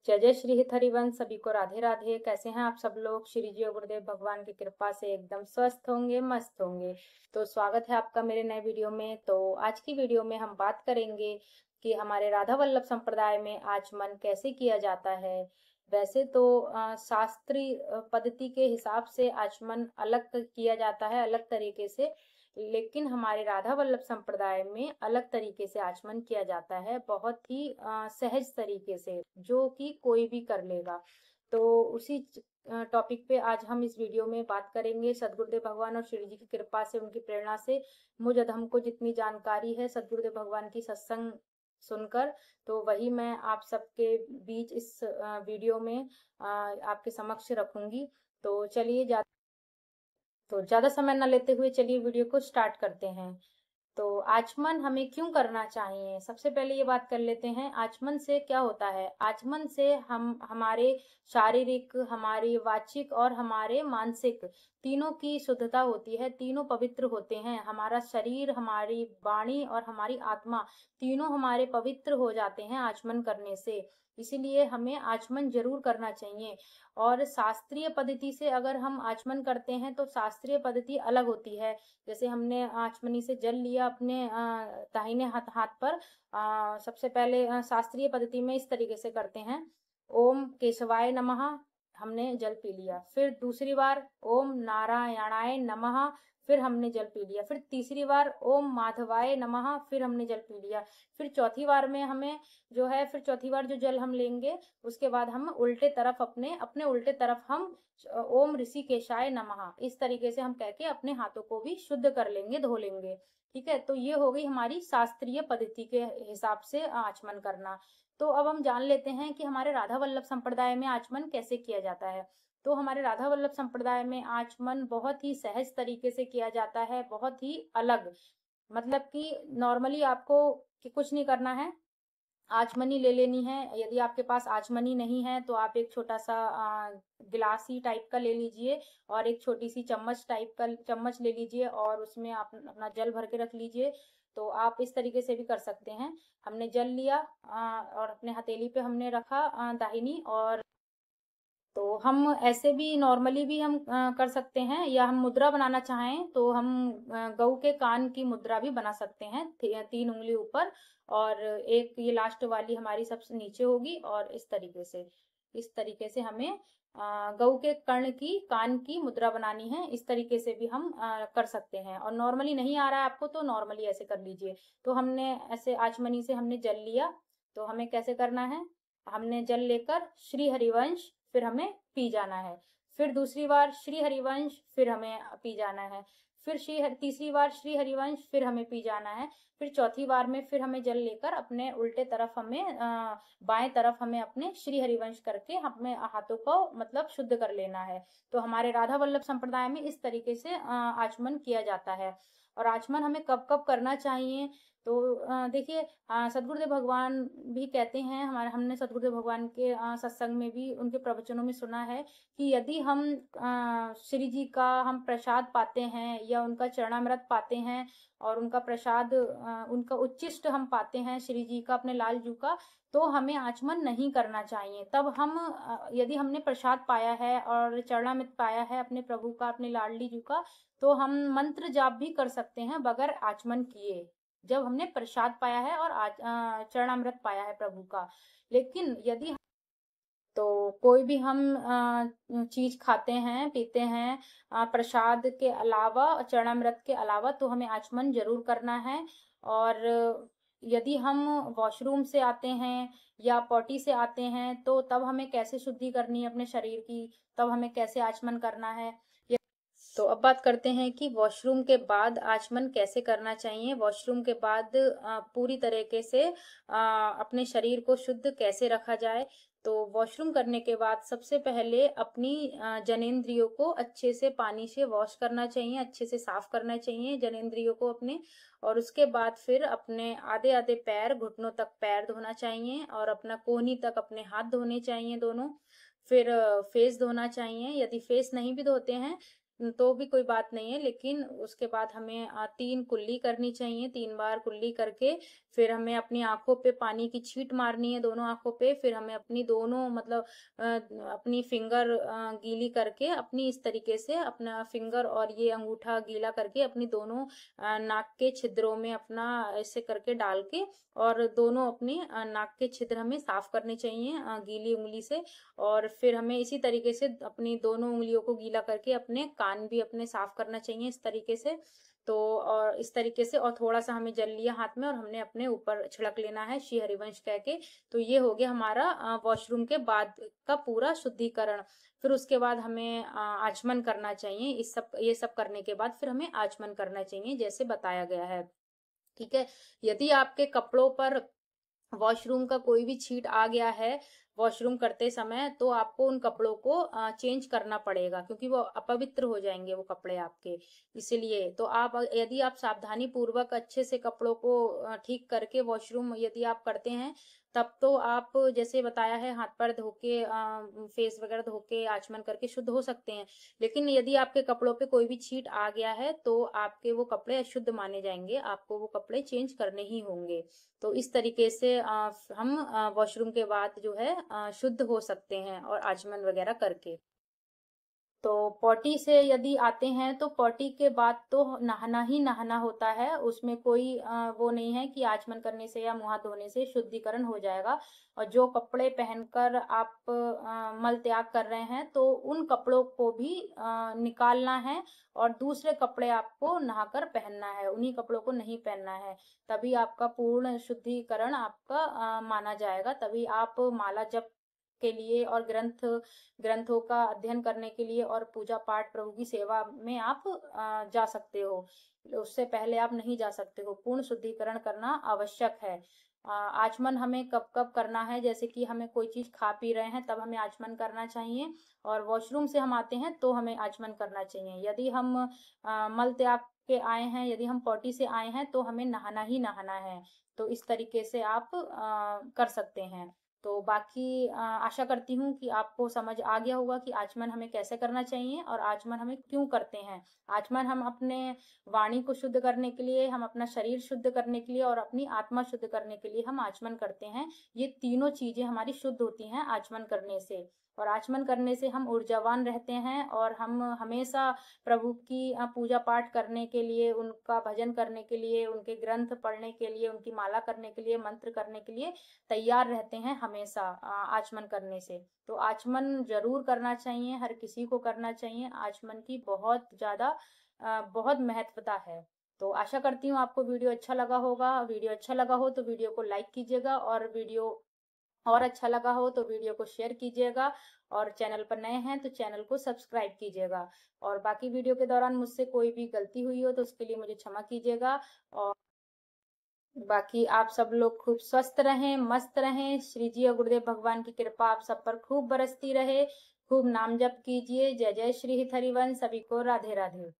जय जय श्री हित हरिवंश। सभी को राधे राधे। कैसे हैं आप सब लोग? श्री जी और गुरुदेव भगवान की कृपा से एकदम स्वस्थ होंगे, मस्त होंगे। तो स्वागत है आपका मेरे नए वीडियो में। तो आज की वीडियो में हम बात करेंगे कि हमारे राधा वल्लभ संप्रदाय में आचमन कैसे किया जाता है। वैसे तो शास्त्रीय पद्धति के हिसाब से आचमन अलग किया जाता है, अलग तरीके से, लेकिन हमारे राधा वल्लभ संप्रदाय में अलग तरीके से आचमन किया जाता है, बहुत ही सहज तरीके से, जो कि कोई भी कर लेगा। तो उसी टॉपिक पे आज हम इस वीडियो में बात करेंगे। सदगुरुदेव भगवान और श्री जी की कृपा से, उनकी प्रेरणा से मुझ अधम को जितनी जानकारी है सदगुरुदेव भगवान की सत्संग सुनकर, तो वही मैं आप सबके बीच इस वीडियो में आपके समक्ष रखूंगी। तो चलिए, ज्यादा समय न लेते हुए चलिए वीडियो को स्टार्ट करते हैं। तो आचमन हमें क्यों करना चाहिए, सबसे पहले ये बात कर लेते हैं। आचमन से क्या होता है? आचमन से हम हमारे शारीरिक, हमारी वाचिक और हमारे मानसिक तीनों की शुद्धता होती है। तीनों पवित्र होते हैं। हमारा शरीर, हमारी वाणी और हमारी आत्मा तीनों हमारे पवित्र हो जाते हैं आचमन करने से। इसीलिए हमें आचमन जरूर करना चाहिए। और शास्त्रीय पद्धति से अगर हम आचमन करते हैं तो शास्त्रीय पद्धति अलग होती है। जैसे हमने आचमनी से जल लिया अपने दाहिने हाथ हाथ पर। सबसे पहले शास्त्रीय पद्धति में इस तरीके से करते हैं। ओम केशवाय नमः, हमने जल पी लिया। फिर दूसरी बार ओम नारायणाय नमः, फिर हमने जल पी लिया। फिर तीसरी बार ओम माधवाय नमः, फिर हमने जल पी लिया। फिर चौथी बार में हमें जो है, फिर चौथी बार जो जल हम लेंगे, उसके बाद हम उल्टे तरफ अपने अपने उल्टे तरफ हम ओम ऋषिकेशाय नमः, इस तरीके से हम कह के अपने हाथों को भी शुद्ध कर लेंगे, धो लेंगे। ठीक है, तो ये हो गई हमारी शास्त्रीय पद्धति के हिसाब से आचमन करना। तो अब हम जान लेते हैं कि हमारे राधा वल्लभ संप्रदाय में आचमन कैसे किया जाता है। तो हमारे राधा वल्लभ संप्रदाय में आचमन बहुत ही सहज तरीके से किया जाता है, बहुत ही अलग। मतलब कि नॉर्मली आपको कि कुछ नहीं करना है, आचमनी ले लेनी है। यदि आपके पास आचमनी नहीं है तो आप एक छोटा सा गिलासी टाइप का ले लीजिए, और एक छोटी सी चम्मच टाइप का चम्मच ले लीजिए, और उसमें आप अपना जल भर के रख लीजिए। तो आप इस तरीके से भी कर सकते हैं। हमने जल लिया और अपने हथेली पे हमने रखा दाहिनी, और तो हम ऐसे भी नॉर्मली भी हम कर सकते हैं, या हम मुद्रा बनाना चाहें तो हम गऊ के कान की मुद्रा भी बना सकते हैं। 3 उंगली ऊपर और एक ये लास्ट वाली हमारी सबसे नीचे होगी, और इस तरीके से हमें गऊ के कर्ण की कान की मुद्रा बनानी है। इस तरीके से भी हम कर सकते हैं। और नॉर्मली नहीं आ रहा है आपको तो नॉर्मली ऐसे कर लीजिए। तो हमने ऐसे आचमनी से हमने जल लिया, तो हमें कैसे करना है? हमने जल लेकर श्री हरिवंश, फिर हमें पी जाना है। फिर दूसरी बार श्री हरिवंश, फिर हमें पी जाना है। फिर तीसरी बार श्री हरिवंश, फिर हमें पी जाना है। फिर चौथी बार में फिर हमें जल लेकर अपने उल्टे तरफ हमें बाएं तरफ हमें अपने श्री हरिवंश करके हमें हाथों को मतलब शुद्ध कर लेना है। तो हमारे राधा वल्लभ संप्रदाय में इस तरीके से आचमन किया जाता है। और आचमन हमें कब कब करना चाहिए? तो देखिए, सदगुरुदेव भगवान भी कहते हैं, हमारे हमने सदगुरुदेव भगवान के सत्संग में भी उनके प्रवचनों में सुना है कि यदि हम श्री जी का हम प्रसाद पाते हैं, या उनका चरणामृत पाते हैं, और उनका प्रसाद उनका उच्चिष्ट हम पाते हैं श्री जी का, अपने लाल जू का, तो हमें आचमन नहीं करना चाहिए। तब हम यदि हमने प्रसाद पाया है और चरणामृत पाया है अपने प्रभु का, अपने लाडली जू का, तो हम मंत्र जाप भी कर सकते हैं बगैर आचमन किए, जब हमने प्रसाद पाया है और चरणामृत पाया है प्रभु का। लेकिन यदि तो कोई भी हम चीज खाते हैं, पीते हैं प्रसाद के अलावा, चरणामृत के अलावा, तो हमें आचमन जरूर करना है। और यदि हम वॉशरूम से आते हैं या पॉटी से आते हैं, तो तब हमें कैसे शुद्धि करनी है अपने शरीर की, तब हमें कैसे आचमन करना है। तो अब बात करते हैं कि वॉशरूम के बाद आचमन कैसे करना चाहिए। वॉशरूम के बाद पूरी तरीके से अपने शरीर को शुद्ध कैसे रखा जाए। तो वॉशरूम करने के बाद सबसे पहले अपनी जनेंद्रियों को अच्छे से पानी से वॉश करना चाहिए, अच्छे से साफ करना चाहिए जनेंद्रियों को अपने। और उसके बाद फिर अपने आधे आधे पैर, घुटनों तक पैर धोना चाहिए, और अपना कोहनी तक अपने हाथ धोने चाहिए दोनों। फिर फेस धोना चाहिए। यदि फेस नहीं भी धोते हैं तो भी कोई बात नहीं है, लेकिन उसके बाद हमें 3 कुल्ली करनी चाहिए। 3 बार कुल्ली करके फिर हमें अपनी आँखों पे पानी की छींट मारनी है, दोनों आँखों पे। फिर हमें अपनी दोनों मतलब अपनी फिंगर गीली करके अपनी इस तरीके से अपना फिंगर और ये अंगूठा गीला करके अपनी दोनों नाक के छिद्रों में अपना ऐसे करके डाल के और दोनों अपनी नाक के छिद्र हमें साफ करने चाहिए गीली उंगली से। और फिर हमें इसी तरीके से अपनी दोनों उंगलियों को गीला करके अपने कान भी अपने साफ करना चाहिए इस तरीके से। तो और इस तरीके से और थोड़ा-सा हमें जल लिया हाथ में और हमने अपने ऊपर छिड़क लेना है श्री हरिवंश कह के। तो ये हो गया हमारा वॉशरूम के बाद का पूरा शुद्धिकरण। फिर उसके बाद हमें आचमन करना चाहिए। ये सब करने के बाद फिर हमें आचमन करना चाहिए जैसे बताया गया है। ठीक है? यदि आपके कपड़ों पर वॉशरूम का कोई भी छींट आ गया है वॉशरूम करते समय, तो आपको उन कपड़ों को चेंज करना पड़ेगा क्योंकि वो अपवित्र हो जाएंगे वो कपड़े आपके। इसलिए तो आप यदि आप सावधानी पूर्वक अच्छे से कपड़ों को ठीक करके वॉशरूम यदि आप करते हैं, तब तो आप जैसे बताया है हाथ पैर धो के फेस वगैरह धो के आचमन करके शुद्ध हो सकते हैं। लेकिन यदि आपके कपड़ों पे कोई भी छींट आ गया है तो आपके वो कपड़े अशुद्ध माने जाएंगे, आपको वो कपड़े चेंज करने ही होंगे। तो इस तरीके से हम वॉशरूम के बाद जो है शुद्ध हो सकते हैं और आचमन वगैरह करके। तो पॉटी से यदि आते हैं तो पॉटी के बाद तो नहाना ही नहाना होता है। उसमें कोई वो नहीं है कि आचमन करने से या मुँह हाथ धोने से शुद्धिकरण हो जाएगा। और जो कपड़े पहनकर आप मल त्याग कर रहे हैं तो उन कपड़ों को भी निकालना है और दूसरे कपड़े आपको नहाकर पहनना है, उन्हीं कपड़ों को नहीं पहनना है। तभी आपका पूर्ण शुद्धिकरण आपका माना जाएगा, तभी आप माला जप के लिए और ग्रंथों का अध्ययन करने के लिए और पूजा पाठ प्रभु की सेवा में आप जा सकते हो। उससे पहले आप नहीं जा सकते हो। पूर्ण शुद्धिकरण करना आवश्यक है। आचमन हमें कब-कब करना है, जैसे कि हमें कोई चीज़ खा पी रहे हैं तब हमें आचमन करना चाहिए और वॉशरूम से हम आते हैं तो हमें आचमन करना चाहिए। यदि हम मल त्याग के आए हैं, यदि हम पॉटी से आए हैं तो हमें नहाना ही नहाना है। तो इस तरीके से आप कर सकते हैं। तो बाकी आशा करती हूँ कि आपको समझ आ गया होगा कि आचमन हमें कैसे करना चाहिए और आचमन हमें क्यों करते हैं। आचमन हम अपने वाणी को शुद्ध करने के लिए, हम अपना शरीर शुद्ध करने के लिए और अपनी आत्मा शुद्ध करने के लिए हम आचमन करते हैं। ये तीनों चीजें हमारी शुद्ध होती हैं आचमन करने से। और आचमन करने से हम ऊर्जावान रहते हैं और हम हमेशा प्रभु की पूजा पाठ करने के लिए, उनका भजन करने के लिए, उनके ग्रंथ पढ़ने के लिए, उनकी माला करने के लिए, मंत्र करने के लिए तैयार रहते हैं हमेशा आचमन करने से। तो आचमन ज़रूर करना चाहिए, हर किसी को करना चाहिए। आचमन की बहुत ज़्यादा बहुत महत्वता है। तो आशा करती हूँ आपको वीडियो अच्छा लगा होगा। वीडियो अच्छा लगा हो तो वीडियो को लाइक कीजिएगा और वीडियो और अच्छा लगा हो तो वीडियो को शेयर कीजिएगा और चैनल पर नए हैं तो चैनल को सब्सक्राइब कीजिएगा। और बाकी वीडियो के दौरान मुझसे कोई भी गलती हुई हो तो उसके लिए मुझे क्षमा कीजिएगा। और बाकी आप सब लोग खूब स्वस्थ रहें, मस्त रहें। श्री जी और गुरुदेव भगवान की कृपा आप सब पर खूब बरसती रहे। खूब नाम जप कीजिए। जय जय श्री हरिवंश। सभी को राधे राधे।